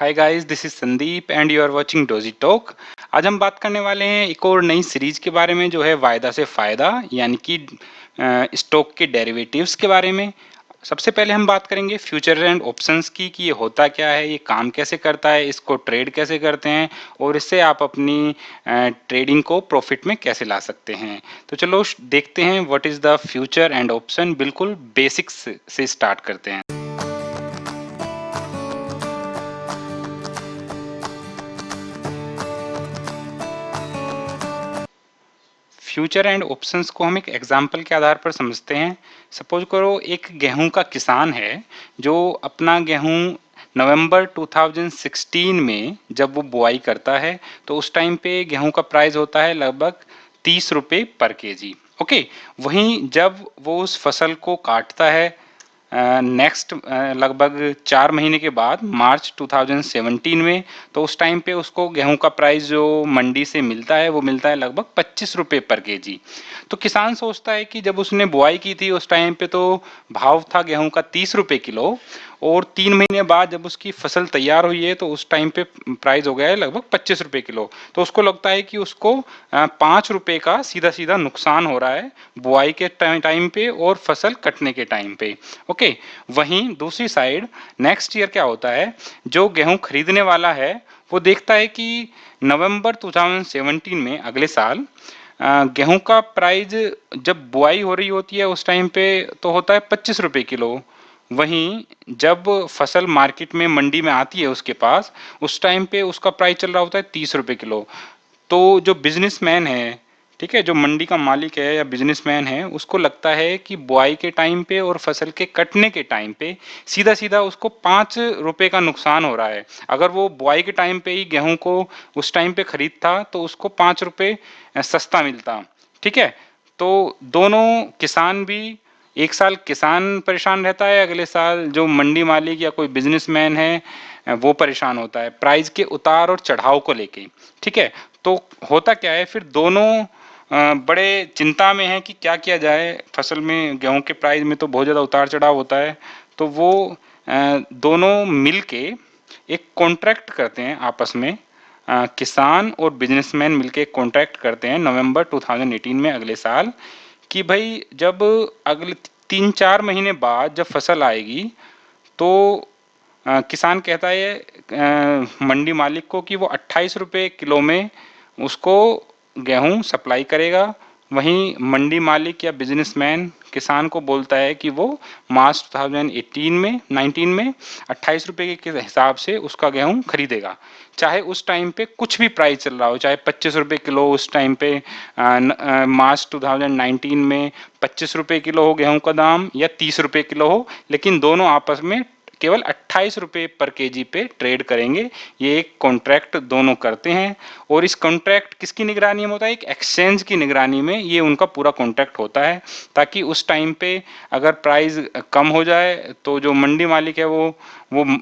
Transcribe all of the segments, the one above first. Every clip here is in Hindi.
Hi guys, this is Sandeep and you are watching dozy talk. आज हम बात करने वाले हैं एक और नई सीरीज के बारे में, जो है वायदा से फ़ायदा, यानी कि स्टॉक के डेरिवेटिव्स के बारे में। सबसे पहले हम बात करेंगे फ्यूचर एंड ऑप्शंस की कि ये होता क्या है, ये काम कैसे करता है, इसको ट्रेड कैसे करते हैं और इससे आप अपनी ट्रेडिंग को प्रॉफिट में कैसे ला सकते हैं। तो चलो देखते हैं what is the future and option. बिल्कुल बेसिक्स से स्टार्ट करते हैं। फ्यूचर एंड ऑप्शंस को हम एक एग्जाम्पल के आधार पर समझते हैं। सपोज करो एक गेहूं का किसान है जो अपना गेहूं नवंबर 2016 में जब वो बुआई करता है, तो उस टाइम पे गेहूं का प्राइस होता है लगभग 30 रुपये पर केजी। ओके, वहीं जब वो उस फसल को काटता है नेक्स्ट लगभग 4 महीने के बाद मार्च 2017 में, तो उस टाइम पे उसको गेहूं का प्राइस जो मंडी से मिलता है वो मिलता है लगभग 25 रुपये पर केजी। तो किसान सोचता है कि जब उसने बुआई की थी उस टाइम पे तो भाव था गेहूं का 30 रुपये किलो, और 3 महीने बाद जब उसकी फसल तैयार हुई है तो उस टाइम पे प्राइस हो गया है लगभग 25 रुपये किलो। तो उसको लगता है कि उसको 5 रुपये का सीधा सीधा नुकसान हो रहा है बुआई के टाइम पे और फसल कटने के टाइम पे। ओके, वहीं दूसरी साइड नेक्स्ट ईयर क्या होता है, जो गेहूं खरीदने वाला है वो देखता है कि नवंबर 2017 में अगले साल गेहूं का प्राइस जब बुआई हो रही होती है उस टाइम पे तो होता है 25 रुपये किलो। वहीं जब फसल मार्केट में मंडी में आती है उसके पास, उस टाइम पे उसका प्राइस चल रहा होता है 30 रुपये किलो। तो जो बिजनेसमैन है, ठीक है, जो मंडी का मालिक है या बिजनेसमैन है, उसको लगता है कि बुआई के टाइम पे और फसल के कटने के टाइम पे सीधा सीधा उसको 5 रुपये का नुकसान हो रहा है। अगर वो बुआई के टाइम पे ही गेहूं को उस टाइम पे खरीदता तो उसको 5 रुपये सस्ता मिलता। ठीक है, तो दोनों किसान भी, एक साल किसान परेशान रहता है, अगले साल जो मंडी मालिक या कोई बिजनेसमैन है वो परेशान होता है प्राइस के उतार और चढ़ाव को लेके। ठीक है, तो होता क्या है फिर, दोनों बड़े चिंता में हैं कि क्या किया जाए। फसल में गेहूं के प्राइस में तो बहुत ज़्यादा उतार चढ़ाव होता है। तो वो दोनों मिल के एक कॉन्ट्रैक्ट करते हैं आपस में। किसान और बिजनेसमैन मिलके एक कॉन्ट्रैक्ट करते हैं नवंबर 2018 में अगले साल, कि भाई जब अगले 3-4 महीने बाद जब फसल आएगी तो किसान कहता है मंडी मालिक को कि वो 28 रुपये किलो में उसको गेहूं सप्लाई करेगा। वहीं मंडी मालिक या बिजनेसमैन किसान को बोलता है कि वो मार्च 2018 में 19 में 28 रुपये के हिसाब से उसका गेहूं खरीदेगा, चाहे उस टाइम पे कुछ भी प्राइस चल रहा हो, चाहे 25 रुपये किलो उस टाइम पे मार्च 2019 में 25 रुपये किलो हो गेहूं का दाम, या 30 रुपये किलो हो, लेकिन दोनों आपस में केवल 28 रुपये पर केजी पे ट्रेड करेंगे। ये एक कॉन्ट्रैक्ट दोनों करते हैं, और इस कॉन्ट्रैक्ट किसकी निगरानी में होता है, एक एक्सचेंज की निगरानी में ये उनका पूरा कॉन्ट्रैक्ट होता है, ताकि उस टाइम पे अगर प्राइस कम हो जाए तो जो मंडी मालिक है वो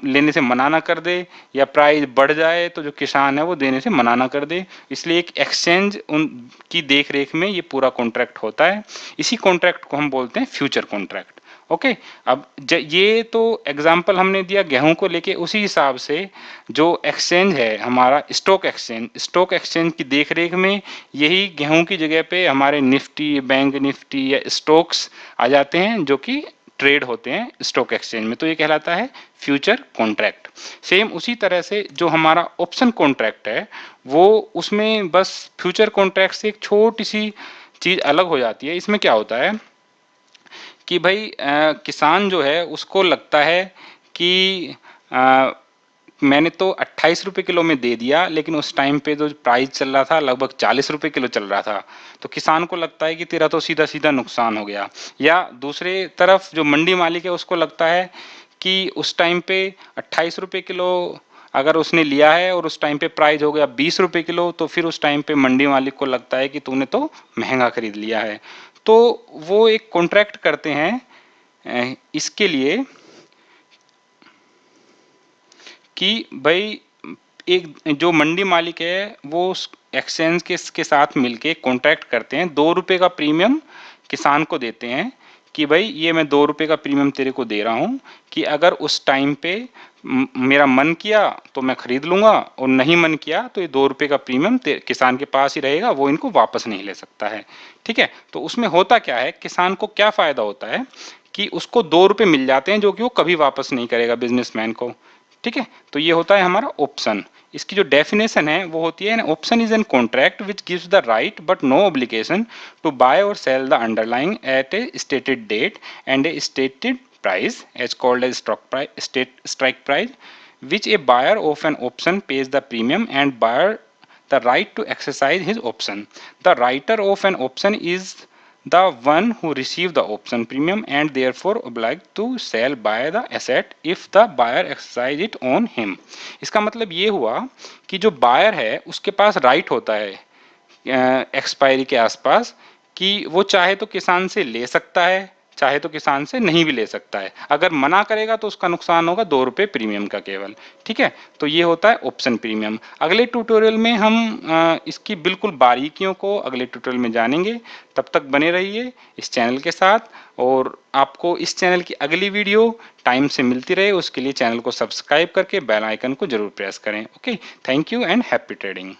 लेने से मना ना कर दे, या प्राइस बढ़ जाए तो जो किसान है वो देने से मना ना कर दे। इसलिए एक एक्सचेंज उनकी देख रेख में ये पूरा कॉन्ट्रैक्ट होता है। इसी कॉन्ट्रैक्ट को हम बोलते हैं फ्यूचर कॉन्ट्रैक्ट। ओके, अब ये तो एग्जाम्पल हमने दिया गेहूं को लेके। उसी हिसाब से जो एक्सचेंज है हमारा स्टॉक एक्सचेंज की देखरेख में यही गेहूं की जगह पे हमारे निफ्टी, बैंक निफ्टी या स्टॉक्स आ जाते हैं, जो कि ट्रेड होते हैं स्टॉक एक्सचेंज में। तो ये कहलाता है फ्यूचर कॉन्ट्रैक्ट। सेम उसी तरह से जो हमारा ऑप्शन कॉन्ट्रैक्ट है, वो उसमें बस फ्यूचर कॉन्ट्रैक्ट से एक छोटी सी चीज अलग हो जाती है। इसमें क्या होता है कि भाई किसान जो है उसको लगता है कि मैंने तो 28 रुपये किलो में दे दिया, लेकिन उस टाइम पे जो प्राइस चल रहा था लगभग 40 रुपये किलो चल रहा था। तो किसान को लगता है कि तेरा तो सीधा सीधा नुकसान हो गया। या दूसरे तरफ जो मंडी मालिक है उसको लगता है कि उस टाइम पे 28 रुपये किलो अगर उसने लिया है और उस टाइम पे प्राइस हो गया 20 रुपये किलो, तो फिर उस टाइम पे मंडी मालिक को लगता है कि तूने तो महंगा खरीद लिया है। तो वो एक कॉन्ट्रैक्ट करते हैं इसके लिए कि भाई एक जो मंडी मालिक है वो एक्सचेंज के साथ मिलके कॉन्ट्रैक्ट करते हैं, 2 रुपये का प्रीमियम किसान को देते हैं कि भाई ये मैं 2 रुपये का प्रीमियम तेरे को दे रहा हूँ कि अगर उस टाइम पे मेरा मन किया तो मैं खरीद लूंगा और नहीं मन किया तो ये 2 रुपए का प्रीमियम किसान के पास ही रहेगा, वो इनको वापस नहीं ले सकता है। ठीक है, तो उसमें होता क्या है, किसान को क्या फायदा होता है कि उसको 2 रुपए मिल जाते हैं जो कि वो कभी वापस नहीं करेगा बिजनेसमैन को। ठीक है, तो ये होता है हमारा ऑप्शन। इसकी जो डेफिनेशन है वो होती है, option is an contract which gives the right but no obligation to buy और sell the underlying at a stated date and a stated price as called as strike price, which a buyer of an option pays the premium and buyer the right to exercise his option. The writer of an option is the one who receive the option premium and therefore obliged to sell buy the asset if the buyer exercise it on him. इसका मतलब ये हुआ कि जो बायर है उसके पास राइट होता है एक्सपायरी के आसपास कि वो चाहे तो किसान से ले सकता है, चाहे तो किसान से नहीं भी ले सकता है। अगर मना करेगा तो उसका नुकसान होगा 2 रुपए प्रीमियम का केवल। ठीक है, तो ये होता है ऑप्शन प्रीमियम। अगले ट्यूटोरियल में हम इसकी बिल्कुल बारीकियों को अगले ट्यूटोरियल में जानेंगे। तब तक बने रहिए इस चैनल के साथ, और आपको इस चैनल की अगली वीडियो टाइम से मिलती रहे उसके लिए चैनल को सब्सक्राइब करके बेल आइकन को जरूर प्रेस करें। Okay, thank you and happy trading.